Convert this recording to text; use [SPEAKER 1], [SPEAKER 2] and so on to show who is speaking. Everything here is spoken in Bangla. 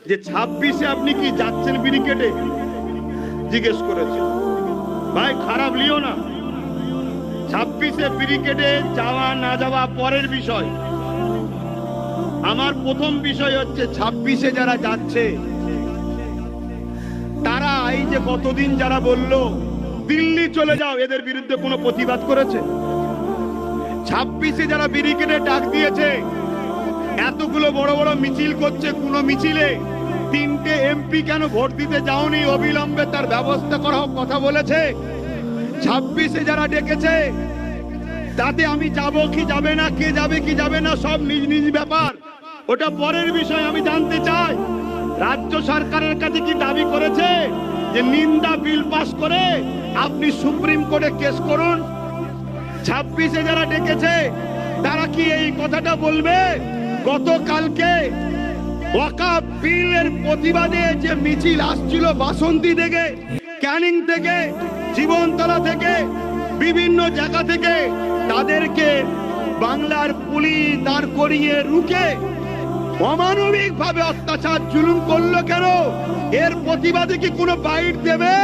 [SPEAKER 1] যে 26-এ আপনি কি যাচ্ছেন ব্যারিকেডে, জিজ্ঞেস করেছে। ভাই খারাপ লিও না, 26-এ ব্যারিকেডে যাওয়া না যাওয়া পরের বিষয়। আমার প্রথম বিষয় হচ্ছে 26-এ যারা যাচ্ছে তারা এই যে কতদিন যারা বলল দিল্লি চলে যাও, এদের বিরুদ্ধে কোনো প্রতিবাদ করেছে? 26-এ যারা ব্যারিকেডে ডাক দিয়েছে, এতগুলো বড় বড় মিছিল করছে, কোন মিছিলে 3টে এমপি কেন ভোট দিতে যাওনি, অবিলম্বে তার ব্যবস্থা করা হোক কথা বলেছে? 26-এ যারা ডেকেছে তাতে আমি যাব কি যাবে না, কে যাবে কি যাবে না সব নিজ নিজ ব্যাপার, ওটা পরের বিষয়। আমি জানতে চাই রাজ্য সরকারের কাছে কি দাবি করেছে যে নিন্দা বিল পাস করে আপনি সুপ্রিম কোর্টে কেস করুন? 26-এ যারা ডেকেছে তারা কি এই কথাটা বলবে? গতকালকে ওয়াকফ বিলের প্রতিবাদে যে মিছিল আসছিল বাসন্তী থেকে, ক্যানিং থেকে, জীবনতলা থেকে, বিভিন্ন জায়গা থেকে, তাদেরকে বাংলার পুলিশ দাঁড় করিয়ে রুখে অমানবিক ভাবে অত্যাচার জুলুম করলো কেন? এর প্রতিবাদে কি কোনো বাইট দেবে?